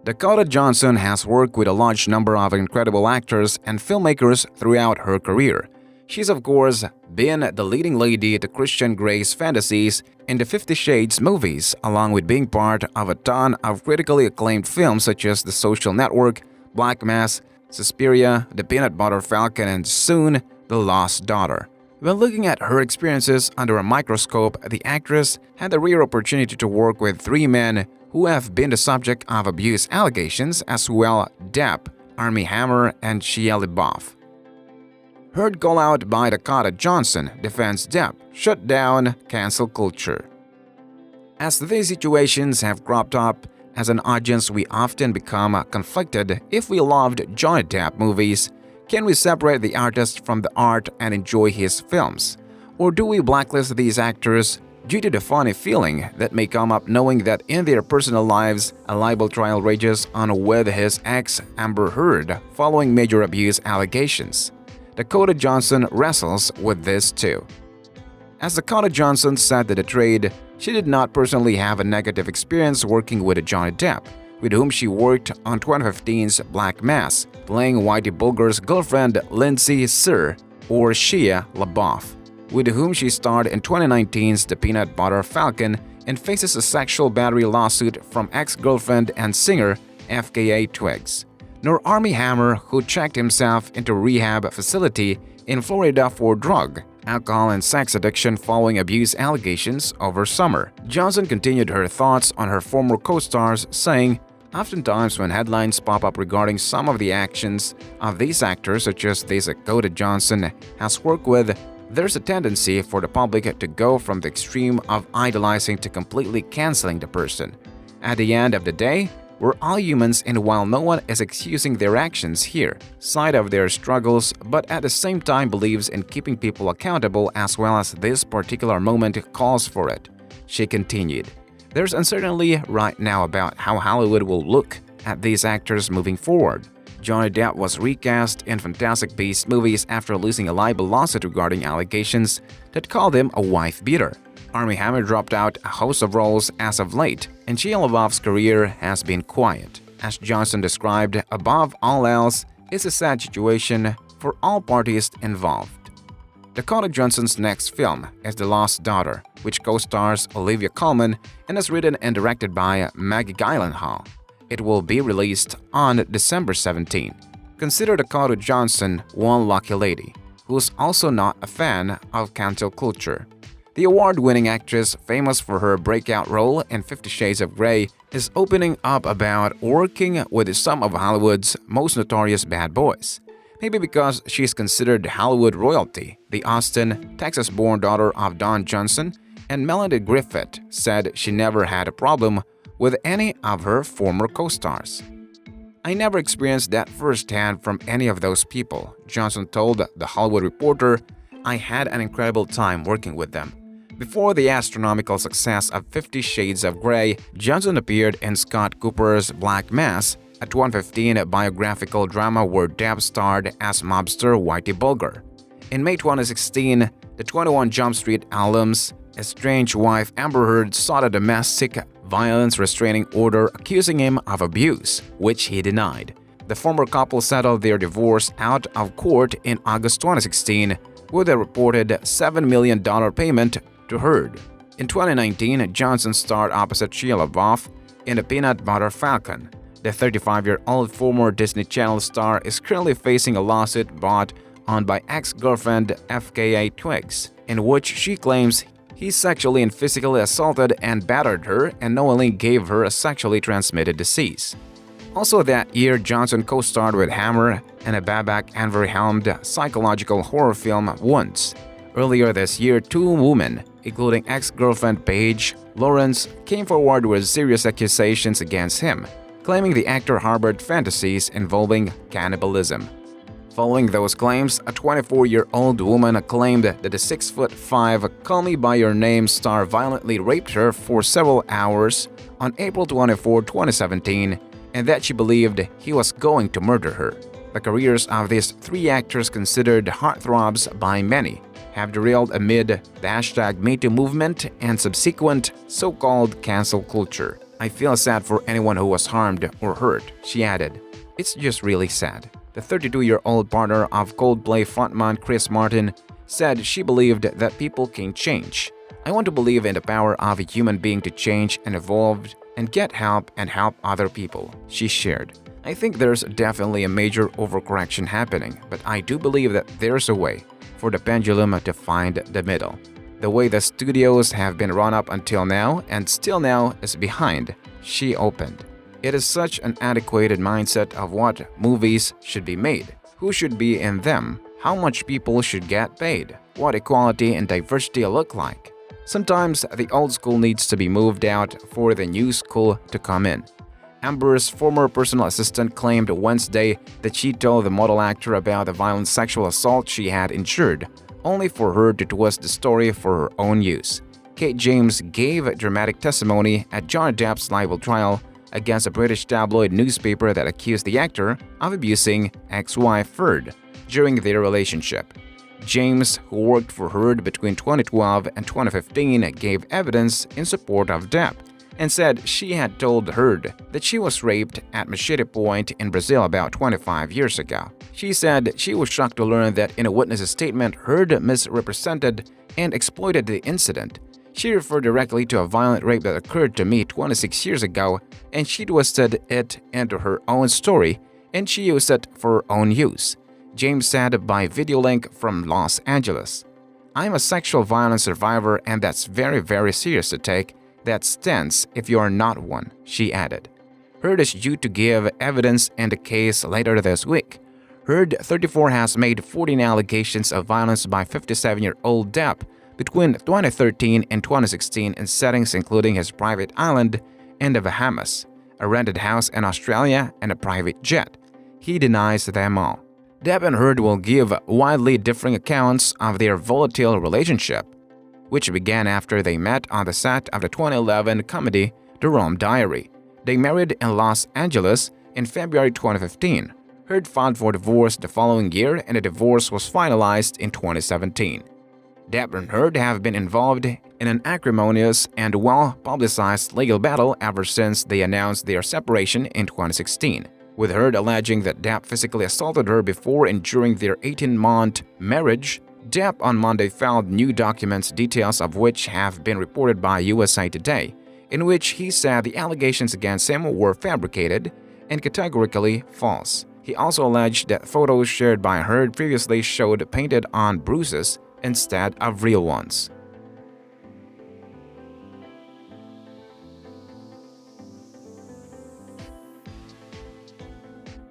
Dakota Johnson has worked with a large number of incredible actors and filmmakers throughout her career. She's of course been the leading lady to Christian Grey's fantasies in the 50 Shades movies, along with being part of a ton of critically acclaimed films such as The Social Network, Black Mass, Suspiria, The Peanut Butter Falcon, and soon The Lost Daughter. When looking at her experiences under a microscope, the actress had the rare opportunity to work with three men who have been the subject of abuse allegations as well: Depp, Armie Hammer, and Shia LaBeouf. Heard call out by Dakota Johnson defends Depp, shut down cancel culture. As these situations have cropped up, as an audience we often become conflicted. If we loved Johnny Depp movies, can we separate the artist from the art and enjoy his films? Or do we blacklist these actors due to the funny feeling that may come up knowing that in their personal lives a libel trial rages on with his ex Amber Heard following major abuse allegations? Dakota Johnson wrestles with this too. As Dakota Johnson said to the trade, she did not personally have a negative experience working with Johnny Depp, with whom she worked on 2015's Black Mass, playing Whitey Bulger's girlfriend Lindsay Sir, or Shia LaBeouf, with whom she starred in 2019's The Peanut Butter Falcon and faces a sexual battery lawsuit from ex-girlfriend and singer FKA Twigs. Nor Armie Hammer, who checked himself into a rehab facility in Florida for drug, alcohol, and sex addiction following abuse allegations over summer. Johnson continued her thoughts on her former co-stars, saying, "Oftentimes when headlines pop up regarding some of the actions of these actors, such as these Dakota Johnson has worked with, there's a tendency for the public to go from the extreme of idolizing to completely canceling the person. At the end of the day, we're all humans, and while no one is excusing their actions here, side of their struggles, but at the same time believes in keeping people accountable as well as this particular moment calls for it." She continued, "There's uncertainty right now about how Hollywood will look at these actors moving forward. Johnny Depp was recast in Fantastic Beasts movies after losing a libel lawsuit regarding allegations that called him a wife-beater. Armie Hammer dropped out a host of roles as of late, and Shia LaBeouf's career has been quiet. As Johnson described, above all else, it's a sad situation for all parties involved." Dakota Johnson's next film is The Lost Daughter, which co-stars Olivia Colman and is written and directed by Maggie Gyllenhaal. It will be released on December 17. Consider Dakota Johnson one lucky lady, who's also not a fan of cancel culture. The award-winning actress, famous for her breakout role in 50 Shades of Grey, is opening up about working with some of Hollywood's most notorious bad boys. Maybe because she's considered Hollywood royalty, the Austin, Texas-born daughter of Don Johnson and Melanie Griffith said she never had a problem with any of her former co-stars. "I never experienced that firsthand from any of those people," Johnson told The Hollywood Reporter. "I had an incredible time working with them." Before the astronomical success of 50 Shades of Grey, Johnson appeared in Scott Cooper's Black Mass, a 2015 biographical drama where Depp starred as mobster Whitey Bulger. In May 2016, the 21 Jump Street alum's estranged wife Amber Heard sought a domestic violence restraining order accusing him of abuse, which he denied. The former couple settled their divorce out of court in August 2016 with a reported $7 million payment to Heard. In 2019, Johnson starred opposite Shia LaBeouf in The Peanut Butter Falcon. The 35-year-old former Disney Channel star is currently facing a lawsuit brought on by ex-girlfriend FKA Twigs, in which she claims he sexually and physically assaulted and battered her and knowingly gave her a sexually transmitted disease. Also that year, Johnson co-starred with Hammer in a Babak Anwar-helmed psychological horror film Once. Earlier this year, two women, including ex-girlfriend Paige Lawrence, came forward with serious accusations against him, claiming the actor harbored fantasies involving cannibalism. Following those claims, a 24-year-old woman claimed that the 6'5" Call Me By Your Name star violently raped her for several hours on April 24, 2017, and that she believed he was going to murder her. The careers of these three actors, considered heartthrobs by many, have derailed amid the #MeToo movement and subsequent so-called cancel culture. "I feel sad for anyone who was harmed or hurt," she added. "It's just really sad." The 32-year-old partner of Coldplay frontman Chris Martin said she believed that people can change. "I want to believe in the power of a human being to change and evolve and get help and help other people," she shared. "I think there's definitely a major overcorrection happening, but I do believe that there's a way for the pendulum to find the middle. The way the studios have been run up until now and still now is behind," she opened. "It is such an antiquated mindset of what movies should be made, who should be in them, how much people should get paid, what equality and diversity look like. Sometimes the old school needs to be moved out for the new school to come in." Amber's former personal assistant claimed Wednesday that she told the model actor about the violent sexual assault she had endured, only for her to twist the story for her own use. Kate James gave dramatic testimony at Johnny Depp's libel trial against a British tabloid newspaper that accused the actor of abusing ex-wife Heard during their relationship. James, who worked for Heard between 2012 and 2015, gave evidence in support of Depp and said she had told Heard that she was raped at Machete Point in Brazil about 25 years ago. She said she was shocked to learn that in a witness statement, Heard misrepresented and exploited the incident. She referred directly to a violent rape that occurred to me 26 years ago, and she twisted it into her own story, and she used it for her own use, James said by video link from Los Angeles. "I'm a sexual violence survivor, and that's very, very serious to take. That's tense if you are not one," she added. Heard is due to give evidence in the case later this week. Heard, 34, has made 14 allegations of violence by 57-year-old Depp between 2013 and 2016 in settings including his private island in the Bahamas, a rented house in Australia, and a private jet. He denies them all. Depp and Heard will give widely differing accounts of their volatile relationship, which began after they met on the set of the 2011 comedy The Rome Diary. They married in Los Angeles in February 2015. Heard filed for divorce the following year, and the divorce was finalized in 2017. Depp and Heard have been involved in an acrimonious and well-publicized legal battle ever since they announced their separation in 2016, with Heard alleging that Depp physically assaulted her before and during their 18-month marriage. Depp on Monday filed new documents, details of which have been reported by USA Today, in which he said the allegations against him were fabricated and categorically false. He also alleged that photos shared by Heard previously showed painted-on bruises instead of real ones.